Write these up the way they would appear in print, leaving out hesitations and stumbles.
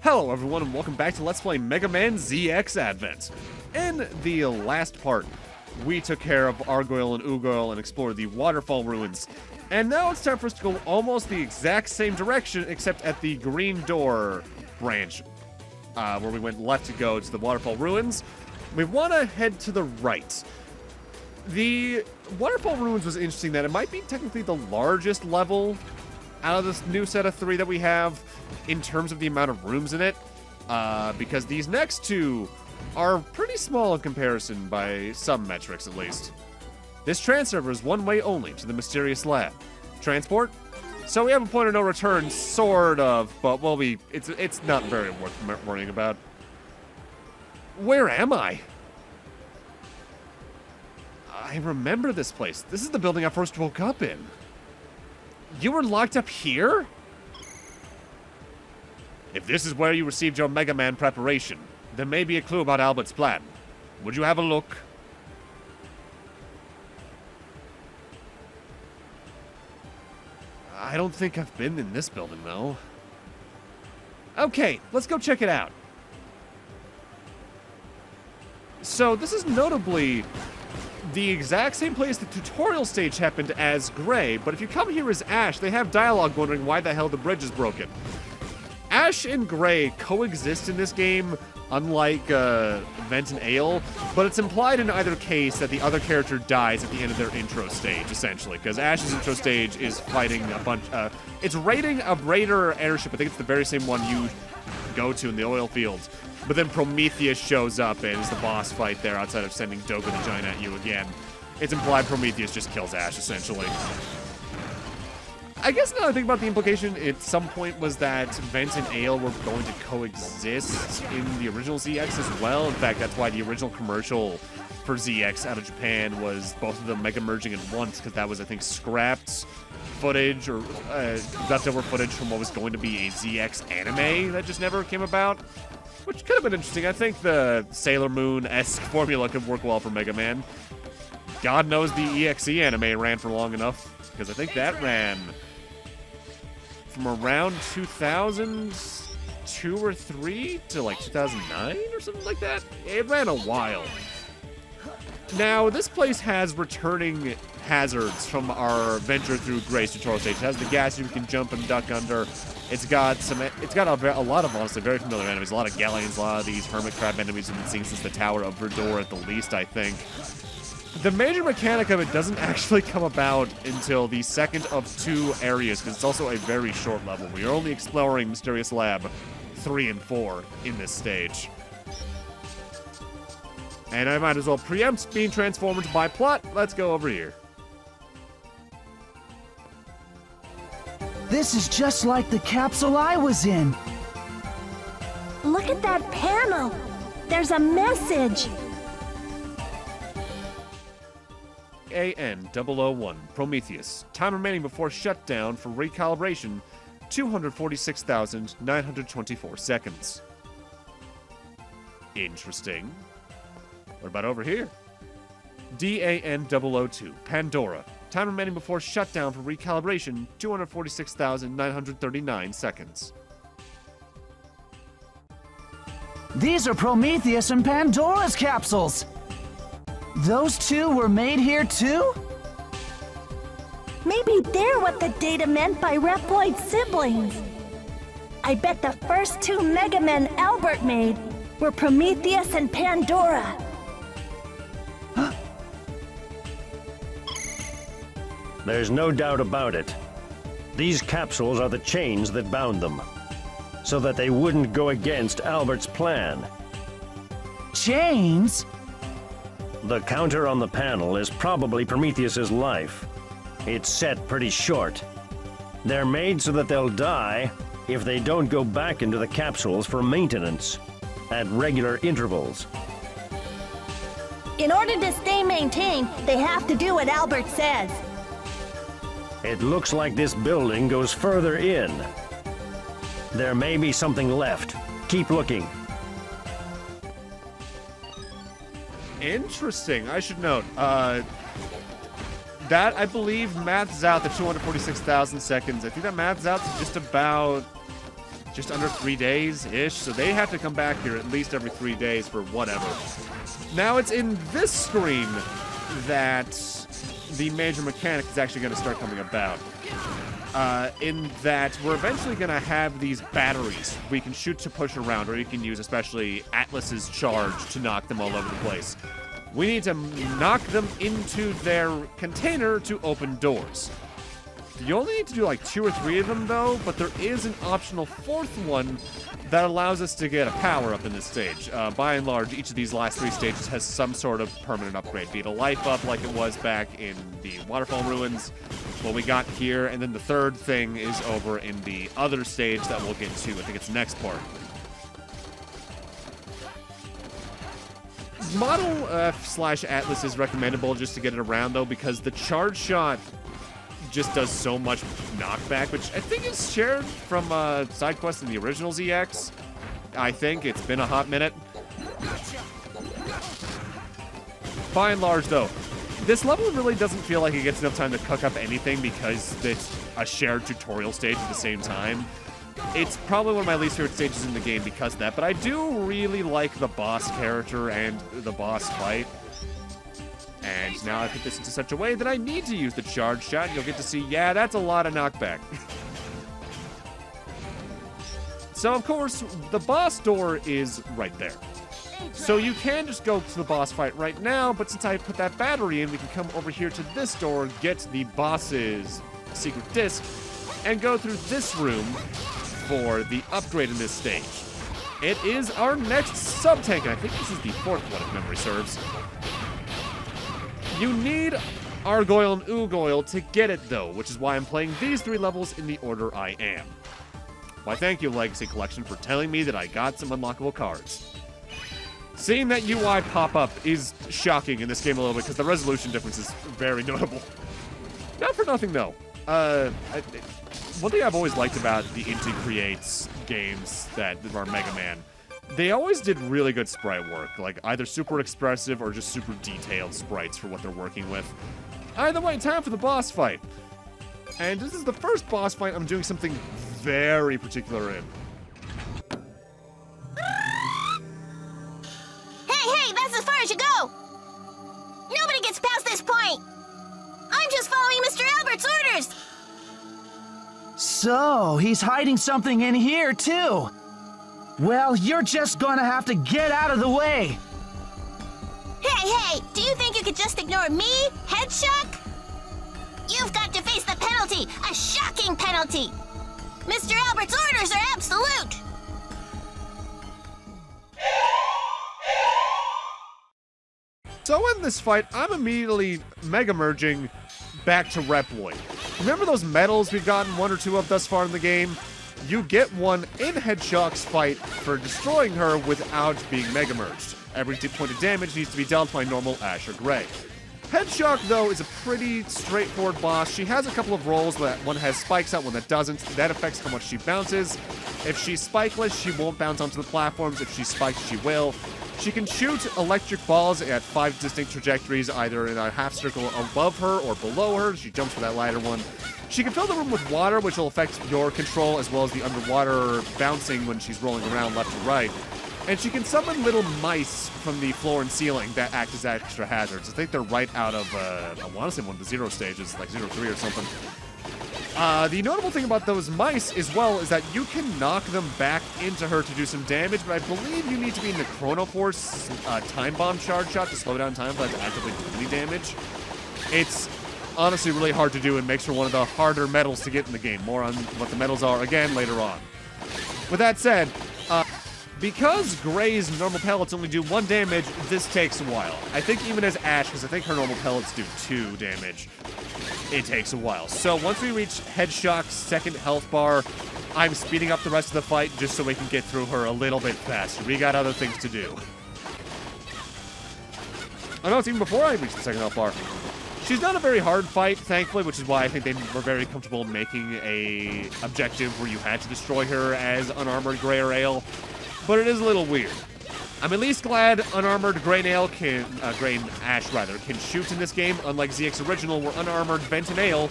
Hello everyone and welcome back to Let's Play Megaman ZX Advent. In the last part, we took care of Argoyle and Ugoyle and explored the waterfall ruins. And now it's time for us to go almost the exact same direction except at the green door branch, where we went left to go to the waterfall ruins. We want to head to the right. The waterfall ruins was interesting that it might be technically the largest level out of this new set of 3 that we have in terms of the amount of rooms in it, because these next 2 are pretty small in comparison by some metrics at least. This transfer is one way only to the mysterious lab. Transport? So we have a point of no return, sort of, but well, it's not very worth worrying about. Where am I? I remember this place. This is the building I first woke up in. You were locked up here? If this is where you received your Megaman preparation, there may be a clue about Albert's plan. Would you have a look? I don't think I've been in this building, though. Okay, let's go check it out. So, this is notably the exact same place the tutorial stage happened as Gray, but if you come here as Ash, they have dialogue wondering why the hell the bridge is broken. Ash and Gray coexist in this game, unlike Vent and Ale, but it's implied in either case that the other character dies at the end of their intro stage, essentially, because Ash's intro stage is fighting a bunch, it's raiding a raider airship. I think it's the very same one you go to in the oil fields. But then Prometheus shows up and is the boss fight there outside of sending Doga the Giant at you again. It's implied Prometheus just kills Ash, essentially. I guess now I think about the implication at some point was that Vent and Ale were going to coexist in the original ZX as well. In fact, that's why the original commercial for ZX out of Japan was both of them mega merging at once, because that was, I think, scrapped footage or leftover footage from what was going to be a ZX anime that just never came about. Which could have been interesting. I think the Sailor Moon-esque formula could work well for Mega Man. God knows the EXE anime ran for long enough, because I think that ran from around 2002 or 3 to like 2009 or something like that. It ran a while. Now, this place has returning hazards from our venture through Gray's tutorial stage. It has the gas you can jump and duck under. It's got a lot of, honestly, very familiar enemies. A lot of galleons, a lot of these hermit crab enemies we've been seeing since the Tower of Verdor at the least, I think. The major mechanic of it doesn't actually come about until the second of 2 areas, because it's also a very short level. We are only exploring Mysterious Lab 3 and 4 in this stage. And I might as well preempt being transformed by plot. Let's go over here. This is just like the capsule I was in. Look at that panel. There's a message. AN-001, Prometheus. Time remaining before shutdown for recalibration, 246,924 seconds. Interesting. What about over here? DAN-002, Pandora. Time remaining before shutdown for recalibration, 246,939 seconds. These are Prometheus and Pandora's capsules. Those 2 were made here too? Maybe they're what the data meant by Reploid siblings. I bet the first 2 Megamen Albert made were Prometheus and Pandora. There's no doubt about it. These capsules are the chains that bound them, so that they wouldn't go against Albert's plan. Chains? The counter on the panel is probably Prometheus's life. It's set pretty short. They're made so that they'll die if they don't go back into the capsules for maintenance at regular intervals. In order to stay maintained, they have to do what Albert says. It looks like this building goes further in. There may be something left. Keep looking. Interesting. I should note, that, I believe, maths out the 246,000 seconds. I think that maths out to just about just under 3 days-ish, so they have to come back here at least every 3 days for whatever. Now it's in this screen that the major mechanic is actually going to start coming about. In that we're eventually going to have these batteries we can shoot to push around, or you can use especially Atlas's charge to knock them all over the place. We need to knock them into their container to open doors. You only need to do like 2 or 3 of them though, but there is an optional 4th one that allows us to get a power-up in this stage. By and large, each of these last 3 stages has some sort of permanent upgrade, be it a life up like it was back in the Waterfall Ruins, what we got here, and then the 3rd thing is over in the other stage that we'll get to. I think it's the next part. Model F/Atlas is recommendable just to get it around though, because the charge shot just does so much knockback, which I think is shared from side quest in the original ZX. I think it's been a hot minute. By and large, though, this level really doesn't feel like it gets enough time to cook up anything because it's a shared tutorial stage at the same time. It's probably one of my least favorite stages in the game because of that, but I do really like the boss character and the boss fight. And now I put this into such a way that I need to use the charge shot, and you'll get to see, yeah, that's a lot of knockback. So, of course, the boss door is right there. So you can just go to the boss fight right now, but since I put that battery in, we can come over here to this door, get the boss's secret disc, and go through this room for the upgrade in this stage. It is our next sub-tank, and I think this is the 4th one if memory serves. You need Argoyle and Ugoyle to get it, though, which is why I'm playing these 3 levels in the order I am. Why, thank you, Legacy Collection, for telling me that I got some unlockable cards. Seeing that UI pop up is shocking in this game a little bit, because the resolution difference is very notable. Not for nothing, though. One thing I've always liked about the Inti Creates games that are Mega Man, they always did really good sprite work, like either super expressive or just super detailed sprites for what they're working with. Either way, time for the boss fight. And this is the first boss fight I'm doing something very particular in. Hey, that's as far as you go! Nobody gets past this point! I'm just following Mr. Albert's orders! So, he's hiding something in here, too. Well, you're just gonna have to get out of the way. Hey, do you think you could just ignore me, Hedgeshock? You've got to face the penalty, a shocking penalty! Mr. Albert's orders are absolute! So in this fight, I'm immediately Mega Merging back to Reploid. Remember those medals we've gotten 1 or 2 of thus far in the game? You get one in Hedgeshock's fight for destroying her without being Mega Merged. Every point of damage needs to be dealt by normal Ash or Gray. Hedgeshock, though, is a pretty straightforward boss. She has a couple of rolls, but one has spikes out, one that doesn't. That affects how much she bounces. If she's spikeless, she won't bounce onto the platforms. If she's spiked, she will. She can shoot electric balls at 5 distinct trajectories, either in a half circle above her or below her. She jumps for that lighter one. She can fill the room with water, which will affect your control, as well as the underwater bouncing when she's rolling around left to right. And she can summon little mice from the floor and ceiling that act as extra hazards. I think they're right out of, I want to say one of the 0 stages, like 0-3 or something. The notable thing about those mice, as well, is that you can knock them back into her to do some damage, but I believe you need to be in the Chrono Force Time Bomb Charge Shot to slow down time for that to actively do any damage. It's honestly really hard to do and makes her one of the harder medals to get in the game. More on what the medals are, again, later on. With that said, because Gray's normal pellets only do 1 damage, this takes a while. I think even as Ash, because I think her normal pellets do 2 damage, it takes a while. So once we reach Hedgeshock's 2nd health bar, I'm speeding up the rest of the fight just so we can get through her a little bit faster. We got other things to do. Oh no, it's even before I reach the 2nd health bar. She's not a very hard fight, thankfully, which is why I think they were very comfortable making a objective where you had to destroy her as unarmored Gray or Ale. But it is a little weird. I'm at least glad unarmored Gray and Ash can shoot in this game, unlike ZX Original, where unarmored Vent and Ale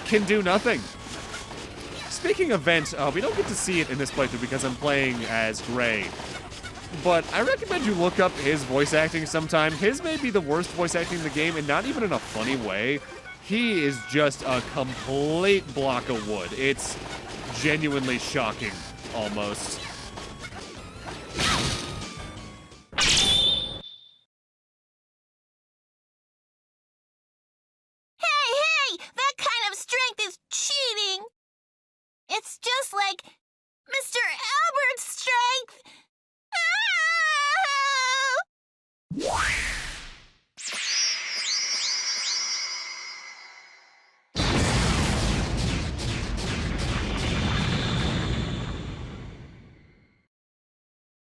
can do nothing. speaking of Vent, we don't get to see it in this playthrough because I'm playing as Gray. But I recommend you look up his voice acting sometime. His may be the worst voice acting in the game, and not even in a funny way. He is just a complete block of wood. It's genuinely shocking, almost. Hey! That kind of strength is cheating! It's just like Mr. Albert's strength! Ah!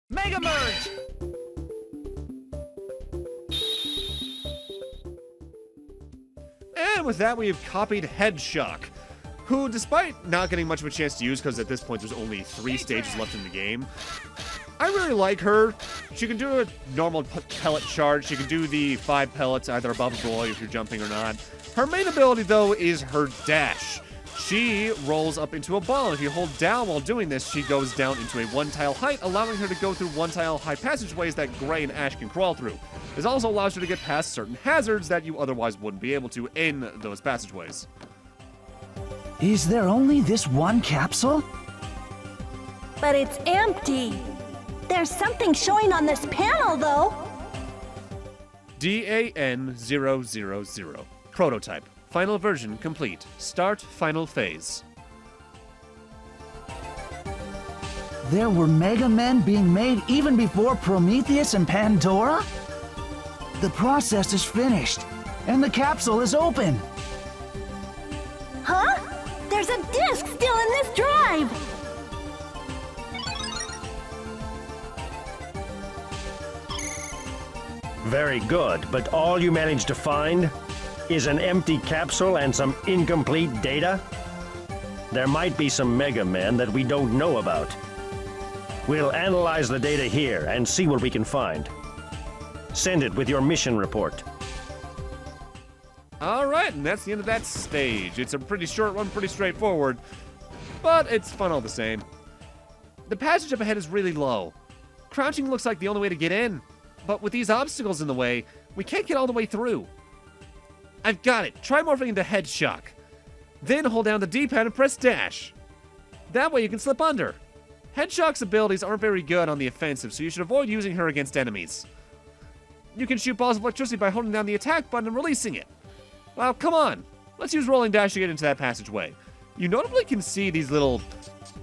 Mega Merge! And with that, we have copied Hedgeshock, who, despite not getting much of a chance to use because at this point there's only 3 stages left in the game, I really like her. She can do a normal pellet charge. She can do the 5 pellets either above or below if you're jumping or not. Her main ability, though, is her dash. She rolls up into a ball. If you hold down while doing this, she goes down into a 1-tile height, allowing her to go through 1-tile high passageways that Gray and Ash can crawl through. This also allows her to get past certain hazards that you otherwise wouldn't be able to in those passageways. Is there only this one capsule? But it's empty. There's something showing on this panel, though. DAN000. Prototype. Final version complete. Start final phase. There were Mega Men being made even before Prometheus and Pandora? The process is finished, and the capsule is open. Huh? There's a disc still in this drive. Very good, but all you managed to find is an empty capsule and some incomplete data? There might be some Mega Men that we don't know about. We'll analyze the data here and see what we can find. Send it with your mission report. Alright, and that's the end of that stage. It's a pretty short one, pretty straightforward, but it's fun all the same. The passage up ahead is really low. Crouching looks like the only way to get in, but with these obstacles in the way, we can't get all the way through. I've got it. Try morphing into Hedgeshock. Then hold down the D-pad and press dash. That way you can slip under. Hedgeshock's abilities aren't very good on the offensive, so you should avoid using her against enemies. You can shoot balls of electricity by holding down the attack button and releasing it. Well, come on. Let's use rolling dash to get into that passageway. You notably can see these little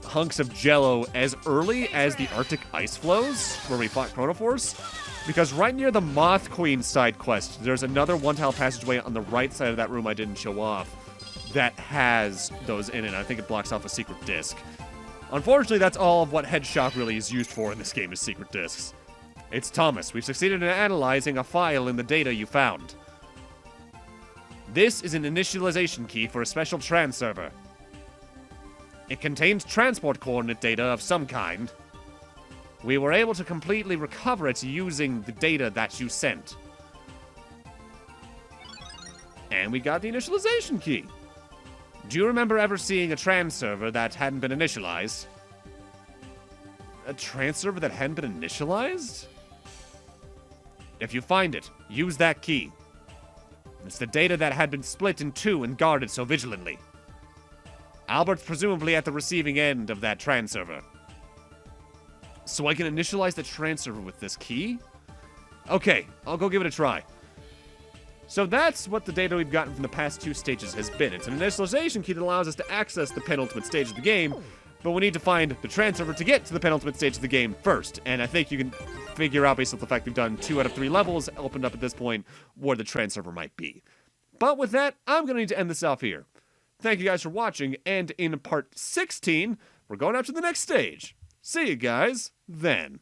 hunks of jello as early as the Arctic ice flows, where we fought Chronoforce. Because right near the Moth Queen side quest, there's another 1-tile passageway on the right side of that room I didn't show off that has those in it. I think it blocks off a secret disc. Unfortunately, that's all of what Hedgeshock really is used for in this game is secret discs. It's Thomas. We've succeeded in analyzing a file in the data you found. This is an initialization key for a special trans server. It contains transport coordinate data of some kind. We were able to completely recover it using the data that you sent. And we got the initialization key. Do you remember ever seeing a trans server that hadn't been initialized? A trans server that hadn't been initialized? If you find it, use that key. It's the data that had been split in 2 and guarded so vigilantly. Albert's presumably at the receiving end of that trans server. So I can initialize the trans server with this key? Okay, I'll go give it a try. So that's what the data we've gotten from the past 2 stages has been. It's an initialization key that allows us to access the penultimate stage of the game, but we need to find the trans server to get to the penultimate stage of the game first. And I think you can figure out, based on the fact we've done 2 out of 3 levels opened up at this point, where the trans server might be. But with that, I'm going to need to end this off here. Thank you guys for watching, and in part 16, we're going up to the next stage. See you guys then.